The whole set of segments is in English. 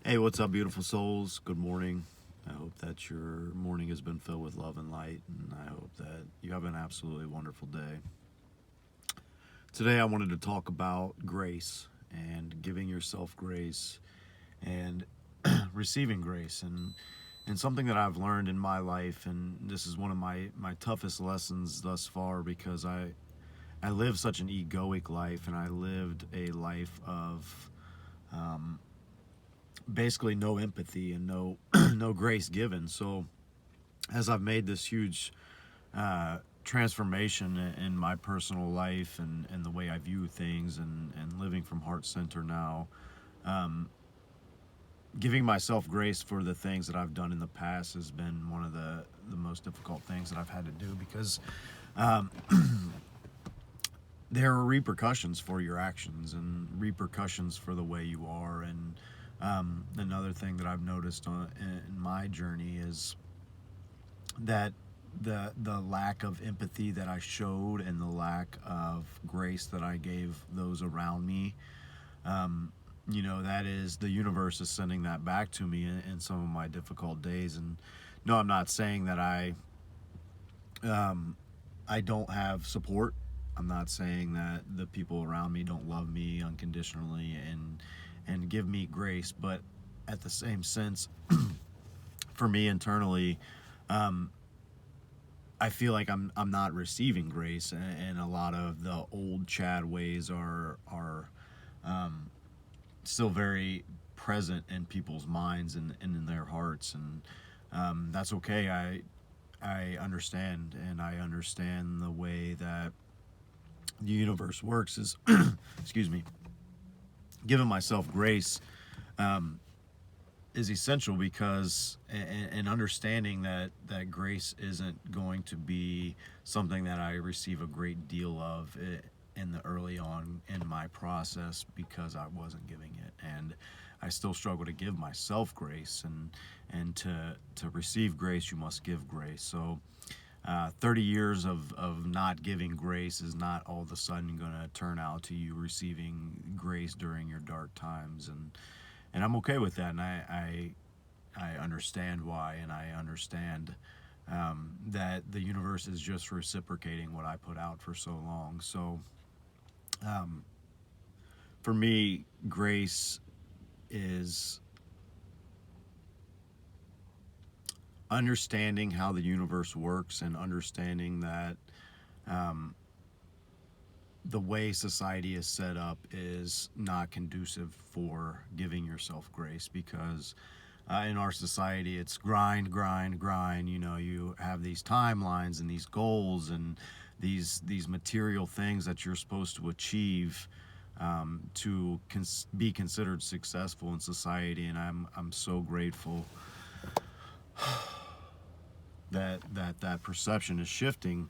Hey, what's up, beautiful souls? Good morning. I hope that your morning has been filled with love and light, and I hope that you have an absolutely wonderful day. Today, I wanted to talk about grace and giving yourself grace and receiving grace, and something that I've learned in my life, and this is one of my toughest lessons thus far because I lived such an egoic life, and I lived a life of basically no empathy and no no grace given. So as I've made this huge transformation in my personal life and the way I view things and living from heart center now, giving myself grace for the things that I've done in the past has been one of the most difficult things that I've had to do because there are repercussions for your actions and repercussions for the way you are. And another thing that I've noticed in my journey is that the lack of empathy that I showed and the lack of grace that I gave those around me, that is the universe is sending that back to me in some of my difficult days. And no, I'm not saying that I don't have support. I'm not saying that the people around me don't love me unconditionally and give me grace, but at the same sense, for me internally, I feel like I'm not receiving grace, and a lot of the old Chad ways are still very present in people's minds and in their hearts, and that's okay. I understand, and I understand the way that the universe works is, excuse me, giving myself grace is essential because and understanding that grace isn't going to be something that I receive a great deal of in the early on in my process because I wasn't giving it, and I still struggle to give myself grace, and to receive grace you must give grace. So 30 years of not giving grace is not all of a sudden going to turn out to you receiving grace during your dark times, and I'm okay with that, and I understand why, and I understand that the universe is just reciprocating what I put out for so long. So for me, grace is understanding how the universe works and understanding that the way society is set up is not conducive for giving yourself grace because in our society it's grind, grind, grind. You have these timelines and these goals and these material things that you're supposed to achieve to be considered successful in society. And I'm so grateful that perception is shifting,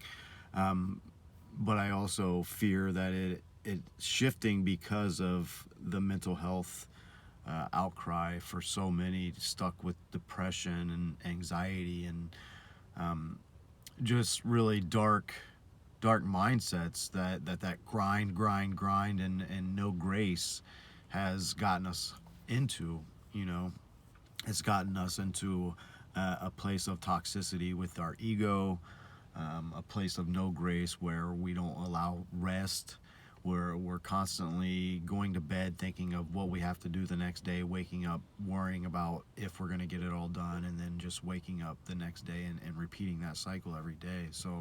but I also fear that it's shifting because of the mental health outcry for so many stuck with depression and anxiety and just really dark mindsets that grind, grind, grind, and no grace has gotten us into. It's gotten us into a place of toxicity with our ego, a place of no grace where we don't allow rest, where we're constantly going to bed thinking of what we have to do the next day, waking up worrying about if we're going to get it all done, and then just waking up the next day and repeating that cycle every day. So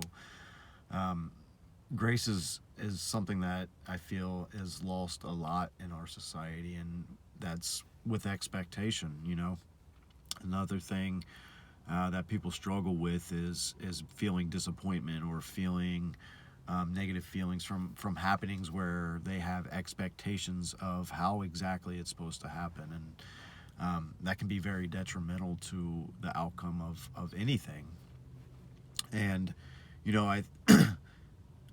grace is something that I feel is lost a lot in our society, and that's with expectation. Another thing that people struggle with is feeling disappointment or feeling negative feelings from happenings where they have expectations of how exactly it's supposed to happen, and that can be very detrimental to the outcome of anything. And I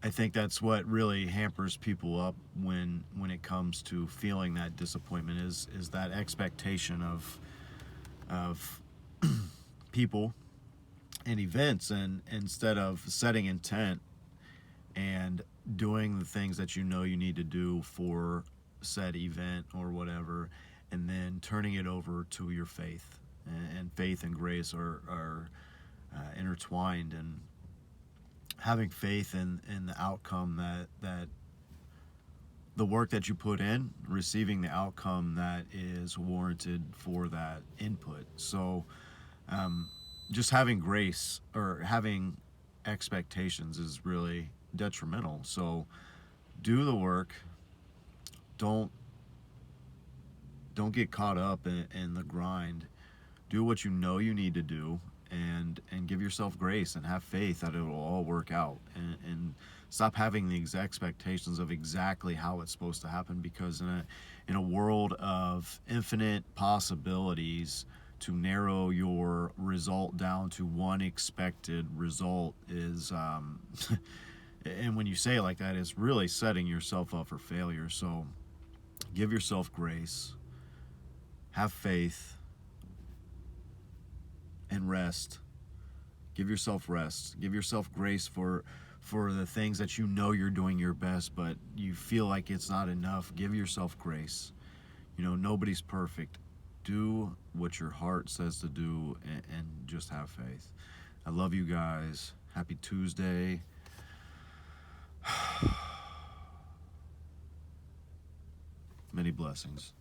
I think that's what really hampers people up when it comes to feeling that disappointment is that expectation of people and events, and instead of setting intent and doing the things that you need to do for said event or whatever, and then turning it over to your faith. And faith and grace are intertwined, and having faith in the outcome that the work that you put in, receiving the outcome that is warranted for that input. So just having grace or having expectations is really detrimental. So do the work. Don't get caught up in the grind. Do what you know you need to do, and give yourself grace and have faith that it will all work out, and stop having these expectations of exactly how it's supposed to happen, because in a world of infinite possibilities, to narrow your result down to one expected result is and when you say it like that, it's really setting yourself up for failure. So give yourself grace, have faith, and rest. Give yourself rest. Give yourself grace for the things that you know you're doing your best, but you feel like it's not enough. Give yourself grace. Nobody's perfect. Do what your heart says to do, and just have faith. I love you guys. Happy Tuesday. Many blessings.